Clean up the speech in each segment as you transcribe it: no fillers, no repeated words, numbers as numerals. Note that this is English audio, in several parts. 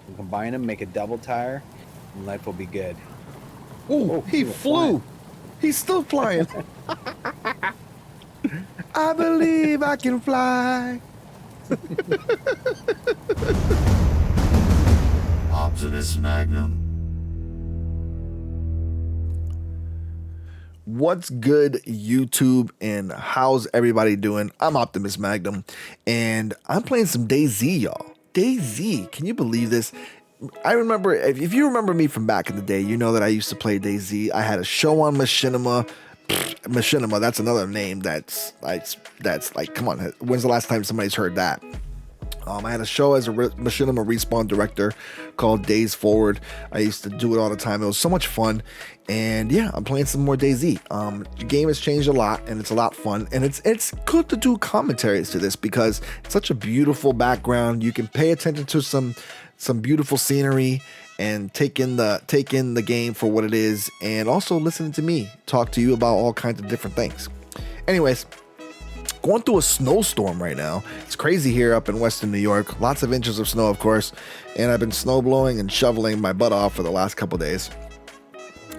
We'll combine them, make a double tire, and life will be good. Oh, he flew. He's still flying. I believe I can fly. Optimus Magnum. What's good, YouTube, and how's everybody doing? I'm Optimus Magnum, and I'm playing some dayz, y'all. dayz, can you believe this? I remember, if you remember me from back in the day, you know that I used to play dayz. I had a show on Machinima. Machinima, that's another name that's like, come on, when's the last time somebody's heard that? I had a show as a Machinima Respawn director called Days Forward. I used to do it all the time. It was so much fun. And yeah, I'm playing some more dayz. The game has changed a lot and it's a lot fun. And it's good to do commentaries to this because it's such a beautiful background. You can pay attention to some beautiful scenery and take in the game for what it is, and also listen to me talk to you about all kinds of different things. Anyways, going through a snowstorm right now. It's crazy here up in Western New York. Lots of inches of snow, of course, and I've been snow blowing and shoveling my butt off for the last couple days.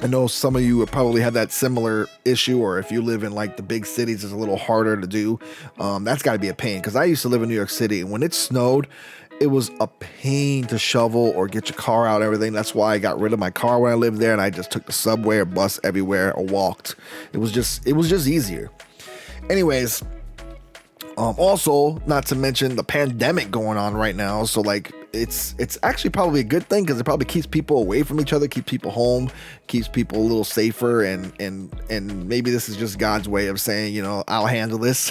I know some of you have probably had that similar issue, or if you live in like the big cities, it's a little harder to do. That's got to be a pain because I used to live in New York City, and when it snowed, it was a pain to shovel or get your car out and everything. That's why I got rid of my car when I lived there, and I just took the subway or bus everywhere or walked. It was just easier. Anyways, also, not to mention the pandemic going on right now. So like, it's actually probably a good thing because it probably keeps people away from each other, keeps people home, keeps people a little safer. And maybe this is just God's way of saying, you know, I'll handle this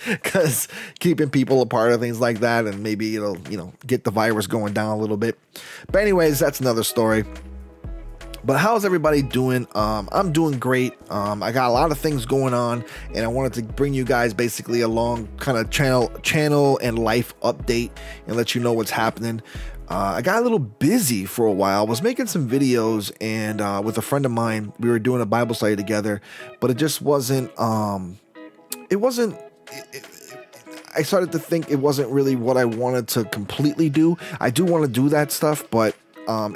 because keeping people apart and things like that. And maybe it'll, you know, get the virus going down a little bit. But anyways, that's another story. But how's everybody doing? I'm doing great. I got a lot of things going on, and I wanted to bring you guys basically along kind of channel and life update and let you know what's happening. I got a little busy for a while. I was making some videos, and with a friend of mine, we were doing a Bible study together, but it just wasn't. I started to think it wasn't really what I wanted to completely do. I do want to do that stuff, but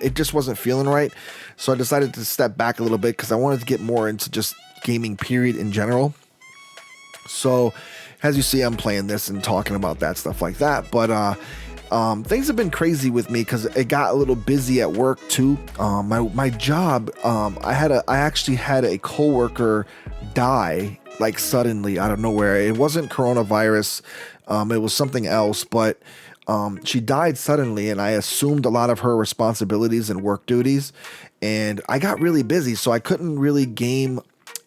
it just wasn't feeling right. So I decided to step back a little bit because I wanted to get more into just gaming period in general. So as you see, I'm playing this and talking about that stuff like that. But things have been crazy with me because it got a little busy at work too. My job, I actually had a coworker die like suddenly out of nowhere. It wasn't coronavirus. It was something else, but she died suddenly, and I assumed a lot of her responsibilities and work duties, and I got really busy, so I couldn't really game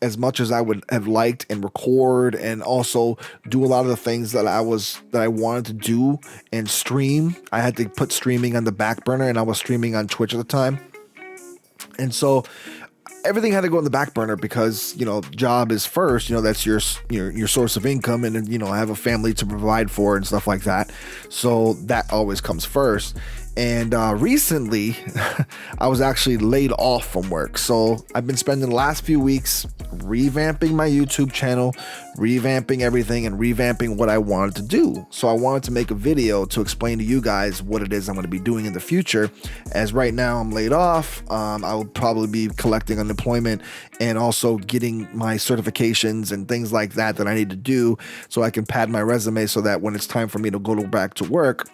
as much as I would have liked and record and also do a lot of the things that I wanted to do and stream. I had to put streaming on the back burner, and I was streaming on Twitch at the time. And so everything had to go in the back burner because, you know, job is first, you know, that's your source of income, and, you know, I have a family to provide for and stuff like that. So that always comes first. And recently I was actually laid off from work. So I've been spending the last few weeks revamping my YouTube channel, revamping everything, and revamping what I wanted to do. So I wanted to make a video to explain to you guys what it is I'm going to be doing in the future. As right now I'm laid off, I will probably be collecting unemployment and also getting my certifications and things like that I need to do so I can pad my resume so that when it's time for me to go back to work,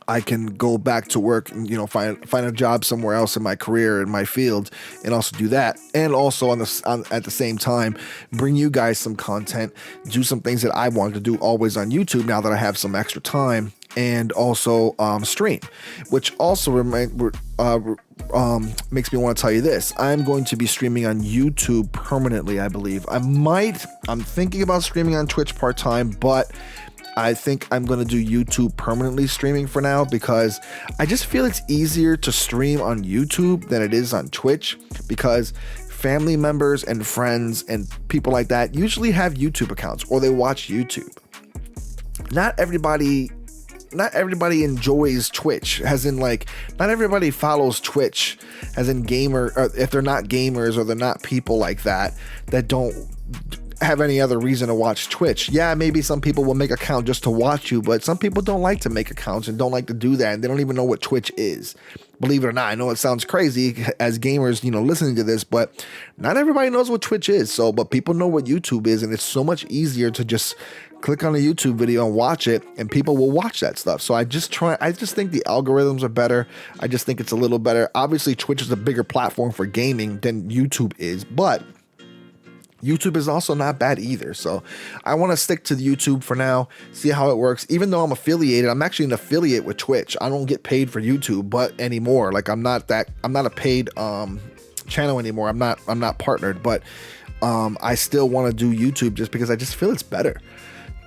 I can go back to work and, you know, find a job somewhere else in my career, in my field, and also do that. And also at the same time, bring you guys some content, do some things that I wanted to do always on YouTube now that I have some extra time, and also stream, which also makes me want to tell you this. I'm going to be streaming on YouTube permanently, I believe. I'm thinking about streaming on Twitch part-time, but I think I'm going to do YouTube permanently streaming for now because I just feel it's easier to stream on YouTube than it is on Twitch because family members and friends and people like that usually have YouTube accounts or they watch YouTube. Not everybody enjoys Twitch, as in like, not everybody follows Twitch, as in gamer, or if they're not gamers or they're not people like that don't have any other reason to watch Twitch. Yeah, maybe some people will make an account just to watch you, but some people don't like to make accounts and don't like to do that, and they don't even know what Twitch is. Believe it or not, I know it sounds crazy as gamers, listening to this, but not everybody knows what Twitch is. So, but people know what YouTube is, and it's so much easier to just click on a YouTube video and watch it, and people will watch that stuff. So I just think the algorithms are better. I just think it's a little better. Obviously, Twitch is a bigger platform for gaming than YouTube is, but YouTube is also not bad either. So I want to stick to YouTube for now, see how it works. Even though I'm affiliated, I'm actually an affiliate with Twitch. I don't get paid for YouTube but anymore. Like I'm not a paid channel anymore. I'm not partnered, but I still want to do YouTube just because I just feel it's better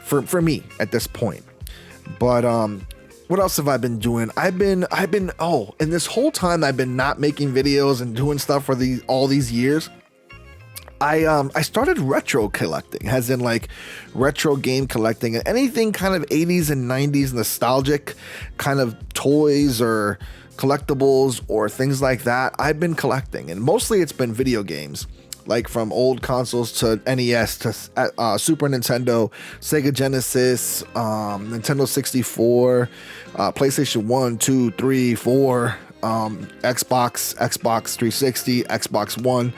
for me at this point. But what else have I been doing? I've been and this whole time I've been not making videos and doing stuff for all these years. I started retro collecting, as in like retro game collecting, and anything kind of 80s and 90s nostalgic kind of toys or collectibles or things like that. I've been collecting, and mostly it's been video games, like from old consoles to NES to Super Nintendo, Sega Genesis, Nintendo 64, PlayStation 1, 2, 3, 4, Xbox 360, Xbox One.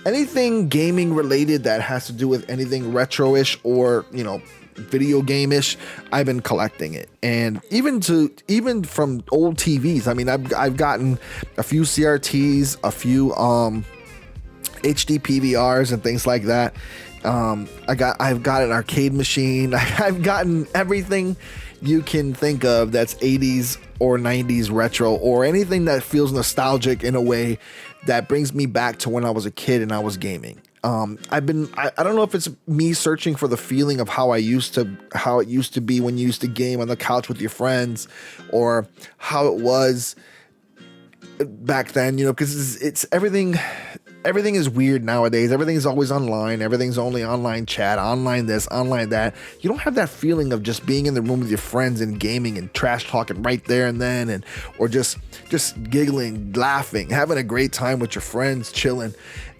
Anything gaming related that has to do with anything retro-ish or, video game-ish, I've been collecting it. And even from old TVs, I mean, I've gotten a few CRTs, a few HD PVRs and things like that. I've got an arcade machine. I've gotten everything you can think of that's 80s or 90s retro, or anything that feels nostalgic in a way that brings me back to when I was a kid and I was gaming. I don't know if it's me searching for the feeling of how it used to be when you used to game on the couch with your friends, or how it was back then, because it's everything is weird nowadays. Everything is always online. Everything's only online chat, online this, online that. You don't have that feeling of just being in the room with your friends and gaming and trash talking right there and then, or just giggling, laughing, having a great time with your friends, chilling.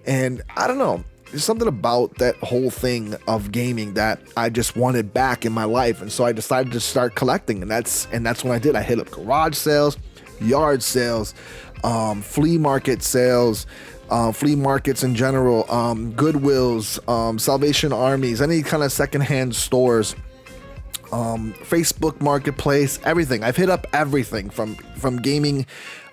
And I don't know, there's something about that whole thing of gaming that I just wanted back in my life. And so I decided to start collecting, and that's when I did. I hit up garage sales, yard sales, flea market sales, flea markets in general, Goodwills, Salvation Armies, any kind of secondhand stores, Facebook Marketplace, everything. I've hit up everything from gaming,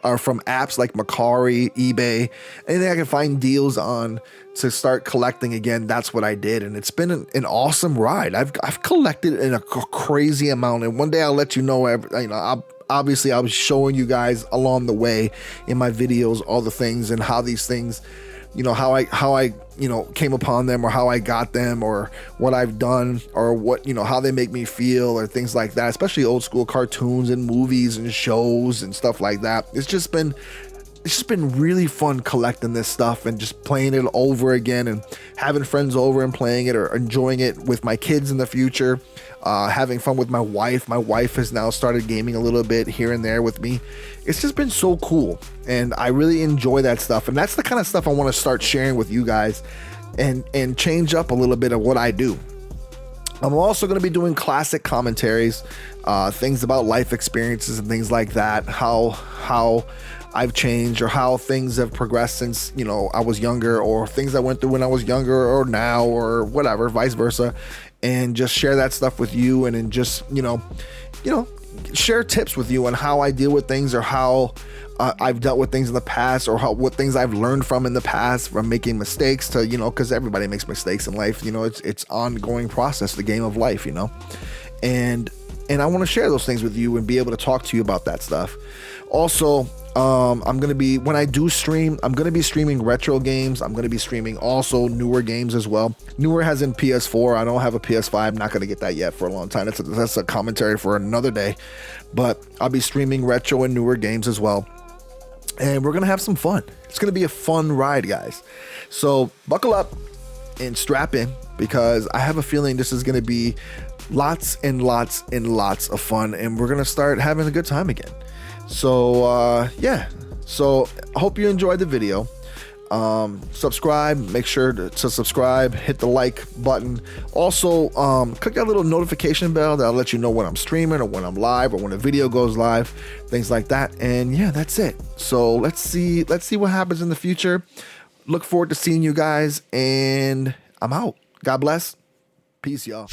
or from apps like Mercari, eBay, anything I can find deals on to start collecting again. That's what I did, and it's been an awesome ride. I've collected in a crazy amount, and one day I'll let you know. Obviously, I was showing you guys along the way in my videos all the things and how these things, how I came upon them, or how I got them, or what I've done, or what, how they make me feel, or things like that, especially old school cartoons and movies and shows and stuff like that. It's just been really fun collecting this stuff and just playing it over again, and having friends over and playing it, or enjoying it with my kids in the future. Having fun with my wife. My wife has now started gaming a little bit here and there with me. It's just been so cool, and I really enjoy that stuff. And that's the kind of stuff I want to start sharing with you guys, and change up a little bit of what I do. I'm also going to be doing classic commentaries, things about life experiences and things like that, how I've changed, or how things have progressed since, I was younger, or things I went through when I was younger or now, or whatever, vice versa. And just share that stuff with you, and then just, share tips with you on how I deal with things, or how I've dealt with things in the past, or what things I've learned from in the past, from making mistakes to, because everybody makes mistakes in life. It's ongoing process, the game of life, and I want to share those things with you and be able to talk to you about that stuff. Also, when I do stream, I'm going to be streaming retro games. I'm going to be streaming also newer games as well. Newer as in PS4. I don't have a PS5. I'm not going to get that yet for a long time. That's a commentary for another day. But I'll be streaming retro and newer games as well. And we're going to have some fun. It's going to be a fun ride, guys. So buckle up and strap in, because I have a feeling this is going to be lots and lots and lots of fun. And we're going to start having a good time again. So, yeah. So I hope you enjoyed the video. Subscribe. Make sure to subscribe. Hit the like button. Also, click that little notification bell that'll let you know when I'm streaming or when I'm live or when a video goes live, things like that. And yeah, that's it. So let's see what happens in the future. Look forward to seeing you guys, and I'm out. God bless. Peace, y'all.